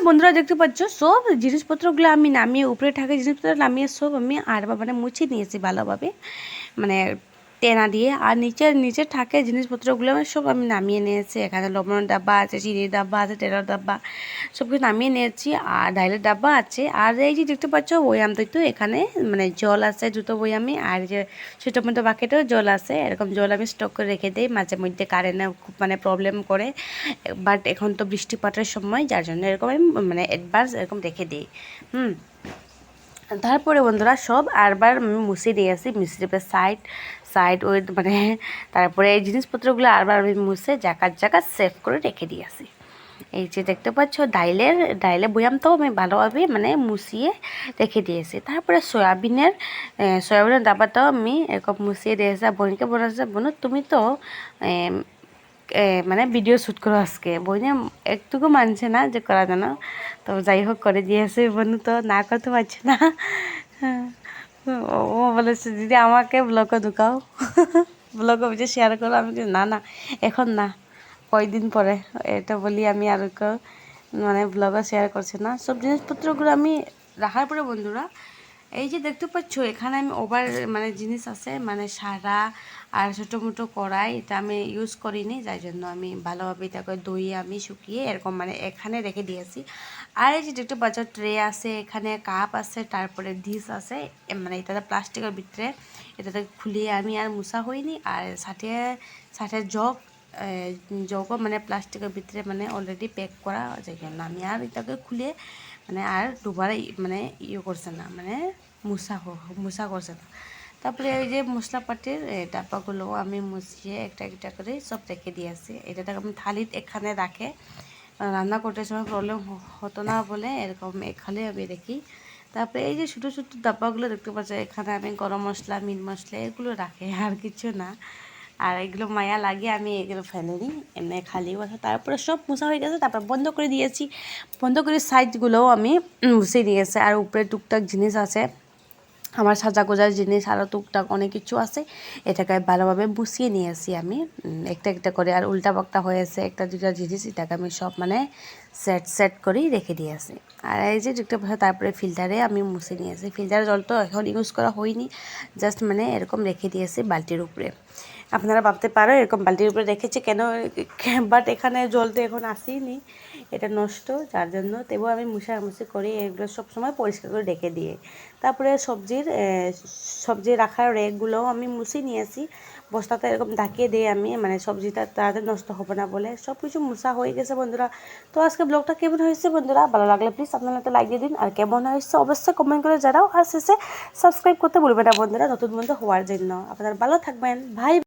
বন্ধুরা দেখতে পাচ্ছ সব জিনিসপত্রগুলো আমি নামিয়ে উপরে থাকা জিনিসপত্র নামিয়ে সব আমি আর মানে মুছে নিয়েছি ভালোভাবে, মানে টেনা দিয়ে। আর নিচে থাকে জিনিসপত্রগুলো সব আমি নামিয়ে নিয়েছি। এখানে লবণের ডাব্বা আছে, চিনির ডাব্বা আছে, তেলের ডাব্বা, সব কিছু নামিয়ে নিয়েছি। আর ডাইলের ডাব্বা আছে। আর এই যে দেখতে পাচ্ছ বয়াম তো এখানে মানে জল আছে দুটো বয়ামে। আর যে ছোটো মোটো বাকেটেও জল আছে। এরকম জল আমি স্টক করে রেখে দিই। মাঝে মধ্যে কারেন্টে খুব মানে প্রবলেম করে, বাট এখন তো বৃষ্টিপাতের সময়, যার জন্য এরকম আমি মানে অ্যাডভান্স এরকম রেখে দিই। তারপরে বন্ধুরা সব আরবার আমি মুছে দিয়েছি, মিশ্রিপের সাইড ওই মানে তারপরে এই জিনিসপত্রগুলো আরবার আমি মুছে জায়গা সেভ করে রেখে দিয়েছি। এই যে দেখতে পাচ্ছ ডাইলে বয়ামটাও আমি ভালোভাবে মানে মুছিয়ে রেখে দিয়েছি। তারপরে সয়াবিনের ডাব্বাটাও আমি এরকম মুছিয়ে দিয়েছি। বোনকে বলেছে, বোন তুমি তো মানে ভিডিও শ্যুট করো আজকে। বোনে একটুকু মানছে না যে করা যেন, তো যাই হোক করে দিয়েছে। বোন তো না করতে পারছে না। ও বলেছে দিদি আমাকে ব্লগে ঢুকাও, ব্লগে বুঝে শেয়ার করো। আমি না এখন না, কয়েকদিন পরে এটা বলি আমি আর মানে ব্লগে শেয়ার করছে না। সব জিনিসপত্রগুলো আমি রাখার পরে বন্ধুরা এই যে দেখতে পাচ্ছ এখানে আমি ওভার মানে জিনিস আছে, মানে সারা আর ছোটো মোটো কড়াই, এটা আমি ইউজ করিনি, যার জন্য আমি ভালোভাবে এটাকে ধুয়ে আমি শুকিয়ে এরকম মানে এখানে রেখে দিয়েছি। আর এই যে দেখতে পাচ্ছ ট্রে আছে, এখানে কাপ আছে, তারপরে ডিশ আছে, মানে এটাতে প্লাস্টিকের ভিতরে, এটাতে খুলিয়ে আমি আর মুছা হয়নি। আর সাথে জগও মানে প্লাস্টিকের ভিতরে মানে অলরেডি প্যাক করা, যার জন্য আমি আর এটাকে খুলে মানে আর দুবার মানে ইয়ে করছে না, মানে মুছা করছে না। তারপরে এই যে মশলাপাতির ডাব্বাগুলো আমি মুছিয়ে একটা করে সব রেখে দিয়েছি। এটাকে আমি থালিতে এখানে রাখে, রান্না করতে সময় প্রবলেম হতো না বলে এরকম এখানে আমি রেখি। তারপরে এই যে ছোটো ডাব্বাগুলো দেখতে পাচ্ছি, এখানে আমি গরম মশলা, মিট মশলা এগুলো রাখে, আর কিছু না। আর এগুলো মায়া লাগিয়ে আমি এগুলো ফেলে নিই, এমনি খালি বসে। তারপরে সব মোছা হয়ে গেছে, তারপর বন্ধ করে দিয়েছি। বন্ধ করে সাইডগুলোও আমি মুছে দিয়েছি। আর উপরে টুকটাক জিনিস আছে, আমার সাজা গোজার জিনিস আরও টুকটাক অনেক কিছু আছে, এটাকে ভালোভাবে বুঝিয়ে নিয়েছি আমি একটা করে। আর উল্টা পাল্টা হয়েছে একটা দুটা জিনিস, এটাকে আমি সব মানে সেট করেই রেখে দিয়েছি। আর এই যে দেখতে পাচ্ছি তারপরে ফিল্টারে আমি মুছে নিয়েছি। ফিল্টারের জল তো এখন ইউজ করা হয়নি, জাস্ট মানে এরকম রেখে দিয়েছি বালতির উপরে। আপনারা ভাবতে পারো এরকম বালতির উপরে রেখেছে কেন, বাট এখানে জল তো এখন আসেনি, এটা নষ্ট, যার জন্য। তবুও আমি মুছামুছি করি, এগুলো সবসময় পরিষ্কার করে রেখে দিয়ে। তারপরে সবজি রাখার রেকগুলোও আমি মুছে নিয়েছি, বস্তাতে এরকম ঢাকিয়ে দিয়ে আমি, মানে সবজিটা তাড়াতাড়ি নষ্ট হবে না বলে। সব কিছু মুছা হয়ে গেছে বন্ধুরা। তো আজকে ব্লগটা কেমন হয়েছে বন্ধুরা, ভালো লাগলে প্লিজ আপনারা একটা লাইক দিয়ে দিন। আর কেমন হয়েছে অবশ্যই কমেন্ট করে জানাও। আর শেষে সাবস্ক্রাইব করতে ভুলবেন না বন্ধুরা, নতুন বন্ধু হওয়ার জন্য। আপনারা ভালো থাকবেন, ভাই।